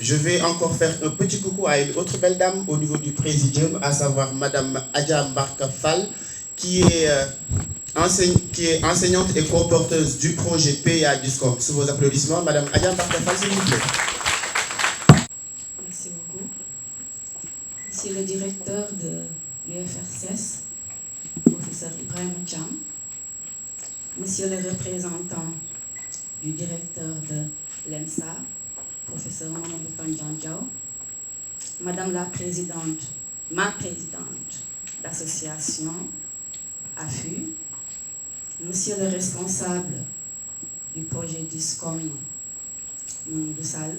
Je vais encore faire un petit coucou à une autre belle dame au niveau du présidium, à savoir Madame Adja Mbarka Fall, qui est enseignante et co-porteuse du projet PA Discom. Sous vos applaudissements, Madame Adja Mbarka Fall, s'il vous plaît. Merci beaucoup. Monsieur le directeur de l'UFRCS, professeur Ibrahim Cham, Monsieur le représentant du directeur de l'ENSA, professeur Mamadou Tandian, Madame la présidente, ma présidente d'association AFU, Monsieur le responsable du projet Discom de Salle,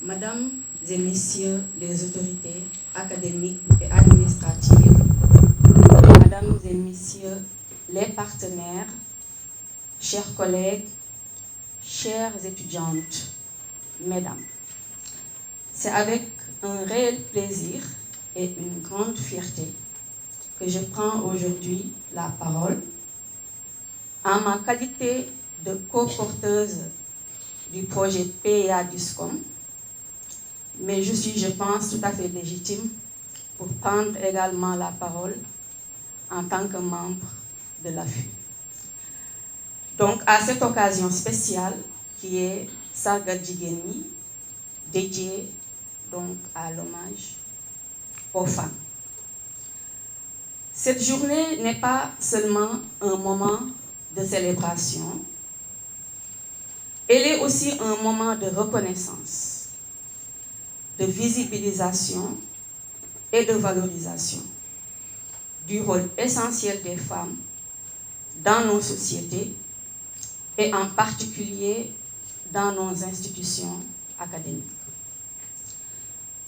Mesdames et Messieurs les autorités académiques et administratives, Mesdames et Messieurs les partenaires, chers collègues, chères étudiantes, Mesdames, c'est avec un réel plaisir et une grande fierté que je prends aujourd'hui la parole en ma qualité de co-porteuse du projet PA Discom, mais je suis, je pense, tout à fait légitime pour prendre également la parole en tant que membre de l'AFU. Donc, à cette occasion spéciale qui est Sargal Djigeni, dédiée donc à l'hommage aux femmes. Cette journée n'est pas seulement un moment de célébration, elle est aussi un moment de reconnaissance, de visibilisation et de valorisation du rôle essentiel des femmes dans nos sociétés et en particulier dans nos institutions académiques.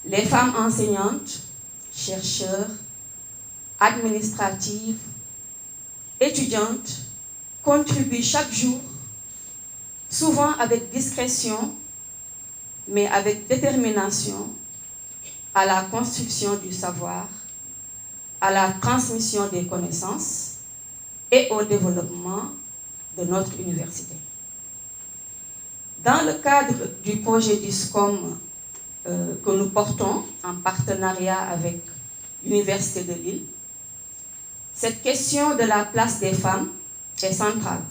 Les femmes enseignantes, chercheurs, administratives, étudiantes contribuent chaque jour, souvent avec discrétion, mais avec détermination, à la construction du savoir, à la transmission des connaissances et au développement de notre université. Dans le cadre du projet Discom que nous portons en partenariat avec l'Université de Lille, cette question de la place des femmes est centrale.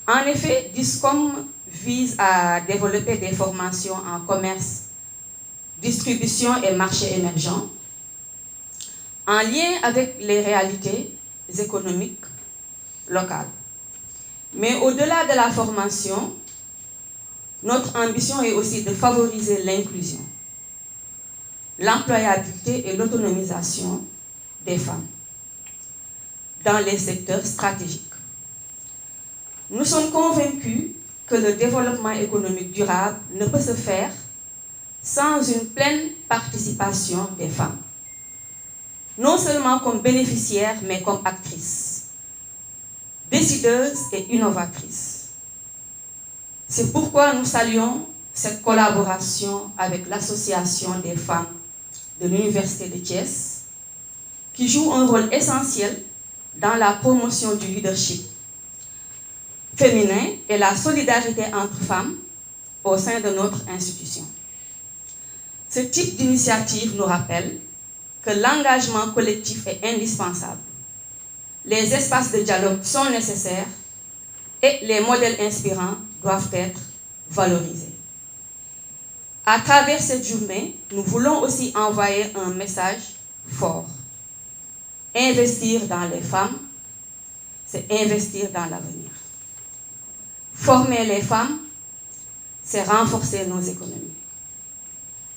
En effet, Discom vise à développer des formations en commerce, distribution et marché émergents, en lien avec les réalités économiques locales. Mais au-delà de la formation, notre ambition est aussi de favoriser l'inclusion, l'employabilité et l'autonomisation des femmes dans les secteurs stratégiques. Nous sommes convaincus que le développement économique durable ne peut se faire sans une pleine participation des femmes, non seulement comme bénéficiaires, mais comme actrices, décideuses et innovatrices. C'est pourquoi nous saluons cette collaboration avec l'Association des femmes de l'Université de Thiès, qui joue un rôle essentiel dans la promotion du leadership féminin et la solidarité entre femmes au sein de notre institution. Ce type d'initiative nous rappelle que l'engagement collectif est indispensable. Les espaces de dialogue sont nécessaires et les modèles inspirants doivent être valorisés. À travers cette journée, nous voulons aussi envoyer un message fort. Investir dans les femmes, c'est investir dans l'avenir. Former les femmes, c'est renforcer nos économies.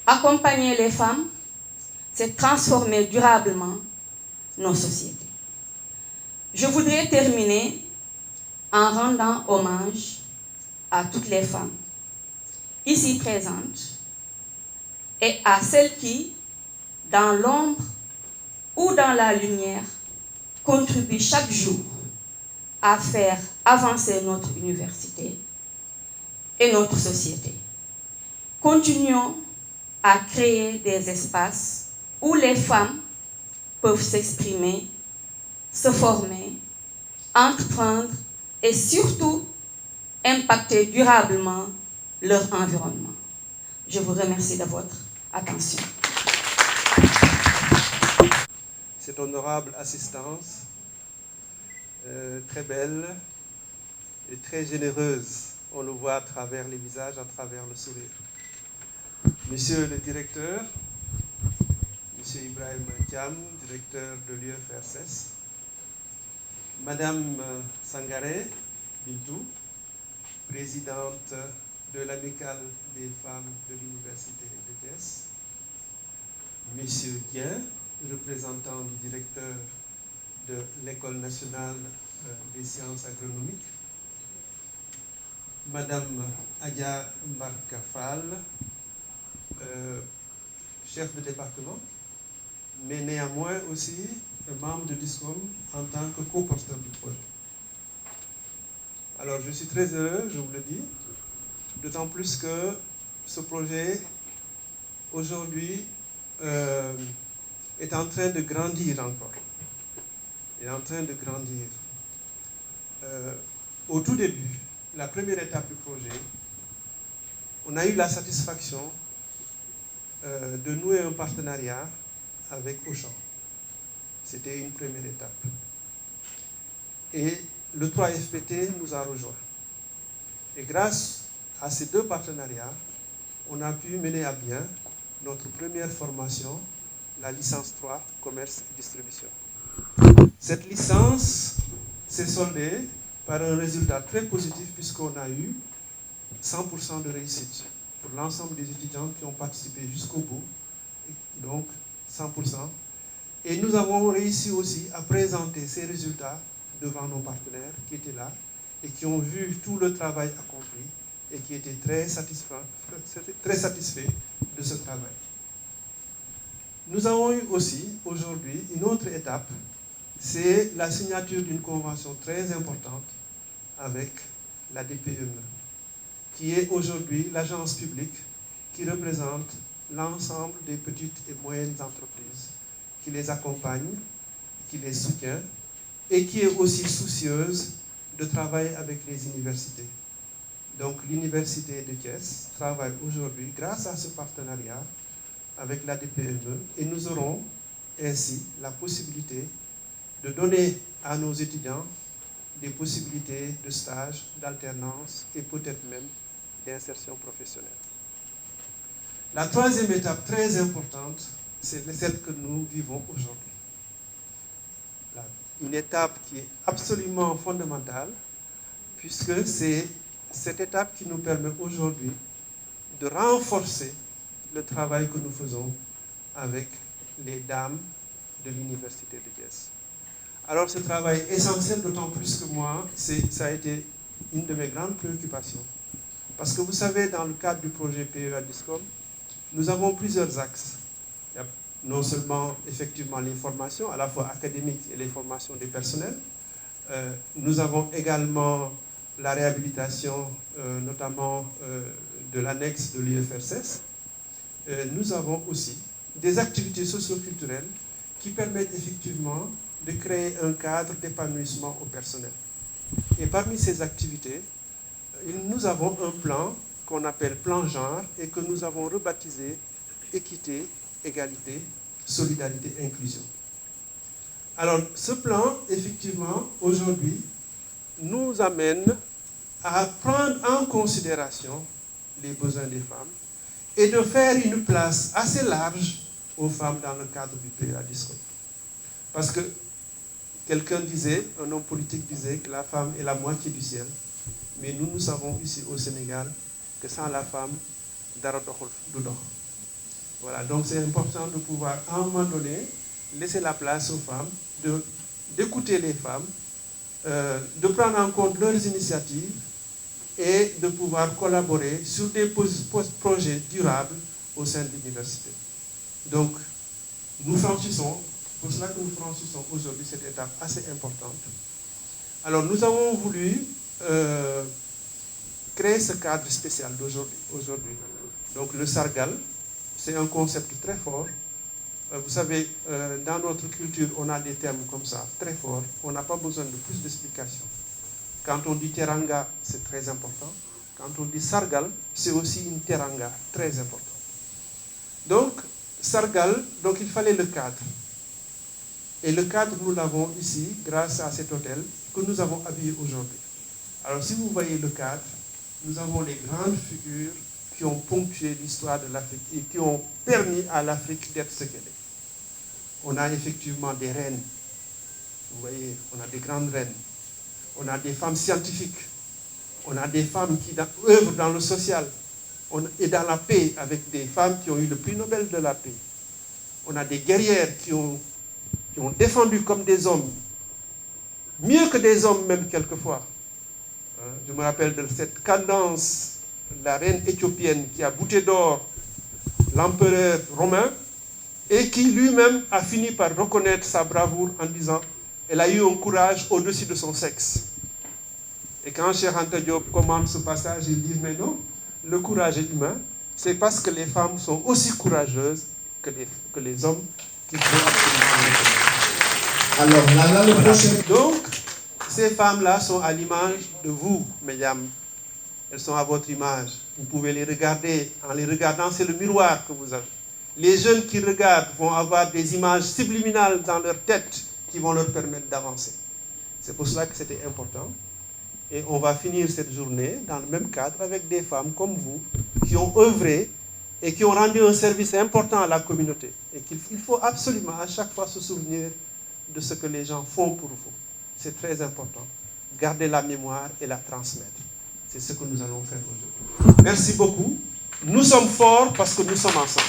Accompagner les femmes, c'est transformer durablement nos sociétés. Je voudrais terminer en rendant hommage à toutes les femmes ici présentes et à celles qui, dans l'ombre ou dans la lumière, contribuent chaque jour à faire avancer notre université et notre société. Continuons à créer des espaces où les femmes peuvent s'exprimer, se former, entreprendre et surtout impacter durablement leur environnement. Je vous remercie de votre attention. Cette honorable assistance, très belle et très généreuse, on le voit à travers les visages, à travers le sourire. Monsieur le directeur, Monsieur Ibrahim Thiam, directeur de l'UFRSS, Madame Sangaré Bintou, présidente de l'Amicale des femmes de l'Université de Thiès, Monsieur Dien, représentant du directeur de l'École nationale des sciences agronomiques, Madame Adja Mbarka Fall, chef de département, mais néanmoins aussi un membre de DISCOM en tant que co-porteur du projet. Alors je suis très heureux, je vous le dis, d'autant plus que ce projet aujourd'hui est en train de grandir encore. Il est en train de grandir. Au tout début, la première étape du projet, on a eu la satisfaction de nouer un partenariat avec Auchan. C'était une première étape. Et le 3FPT nous a rejoints. Et grâce à ces deux partenariats, on a pu mener à bien notre première formation, la licence 3, commerce et distribution. Cette licence s'est soldée par un résultat très positif puisqu'on a eu 100% de réussite pour l'ensemble des étudiants qui ont participé jusqu'au bout, donc 100%. Et nous avons réussi aussi à présenter ces résultats devant nos partenaires qui étaient là et qui ont vu tout le travail accompli et qui étaient très satisfaits de ce travail. Nous avons eu aussi aujourd'hui une autre étape, c'est la signature d'une convention très importante avec la DPME, qui est aujourd'hui l'agence publique qui représente l'ensemble des petites et moyennes entreprises, qui les accompagne, qui les soutient et qui est aussi soucieuse de travailler avec les universités. Donc l'université de Thiès travaille aujourd'hui grâce à ce partenariat avec la DPME et nous aurons ainsi la possibilité de donner à nos étudiants des possibilités de stage, d'alternance et peut-être même d'insertion professionnelle. La troisième étape très importante, c'est celle que nous vivons aujourd'hui. Une étape qui est absolument fondamentale puisque c'est cette étape qui nous permet aujourd'hui de renforcer le travail que nous faisons avec les dames de l'Université de Thiès. Alors ce travail est essentiel, d'autant plus que moi, ça a été une de mes grandes préoccupations. Parce que vous savez, dans le cadre du projet PEA DISCOM, nous avons plusieurs axes. Il y a non seulement effectivement les formations, à la fois académiques et les formations des personnels. Nous avons également la réhabilitation, notamment de l'annexe de l'UFRSS. Nous avons aussi des activités socio-culturelles qui permettent effectivement de créer un cadre d'épanouissement au personnel. Et parmi ces activités, nous avons un plan qu'on appelle plan genre et que nous avons rebaptisé équité, égalité, solidarité, inclusion. Alors ce plan, effectivement, aujourd'hui, nous amène à prendre en considération les besoins des femmes et de faire une place assez large aux femmes dans le cadre du PEA DISCOM. Parce que quelqu'un disait, un homme politique disait que la femme est la moitié du ciel, mais nous savons ici au Sénégal que sans la femme, dara doxul du dox. Voilà, donc c'est important de pouvoir à un moment donné laisser la place aux femmes, d'écouter les femmes, de prendre en compte leurs initiatives et de pouvoir collaborer sur des projets durables au sein de l'université. Donc, nous franchissons, pour cela que nous franchissons aujourd'hui cette étape assez importante. Alors, nous avons voulu créer ce cadre spécial d'aujourd'hui. Donc, le Sargal, c'est un concept très fort. Vous savez, dans notre culture, on a des termes comme ça, très forts. On n'a pas besoin de plus d'explications. Quand on dit teranga, c'est très important. Quand on dit sargal, c'est aussi une teranga très importante. Donc, sargal, donc il fallait le cadre. Et le cadre, nous l'avons ici, grâce à cet hôtel que nous avons habillé aujourd'hui. Alors, si vous voyez le cadre, nous avons les grandes figures qui ont ponctué l'histoire de l'Afrique et qui ont permis à l'Afrique d'être ce qu'elle est. On a effectivement des reines. Vous voyez, on a des grandes reines. On a des femmes scientifiques. On a des femmes qui œuvrent dans le social et dans la paix, avec des femmes qui ont eu le prix Nobel de la paix. On a des guerrières qui ont défendu comme des hommes, mieux que des hommes même quelquefois. Je me rappelle de cette Cadence, la reine éthiopienne qui a bouté d'or l'empereur romain et qui lui-même a fini par reconnaître sa bravoure en disant elle a eu un courage au-dessus de son sexe. Et quand Cheikh Anta Diop commande ce passage, il dit mais non, le courage est humain, c'est parce que les femmes sont aussi courageuses que les hommes qui font absolument. Alors là, le prochain. Donc, ces femmes-là sont à l'image de vous, mesdames. Elles sont à votre image. Vous pouvez les regarder. En les regardant, c'est le miroir que vous avez. Les jeunes qui regardent vont avoir des images subliminales dans leur tête qui vont leur permettre d'avancer. C'est pour cela que c'était important. Et on va finir cette journée dans le même cadre avec des femmes comme vous qui ont œuvré et qui ont rendu un service important à la communauté. Et qu'il faut absolument à chaque fois se souvenir de ce que les gens font pour vous. C'est très important. Garder la mémoire et la transmettre. C'est ce que nous allons faire aujourd'hui. Merci beaucoup. Nous sommes forts parce que nous sommes ensemble.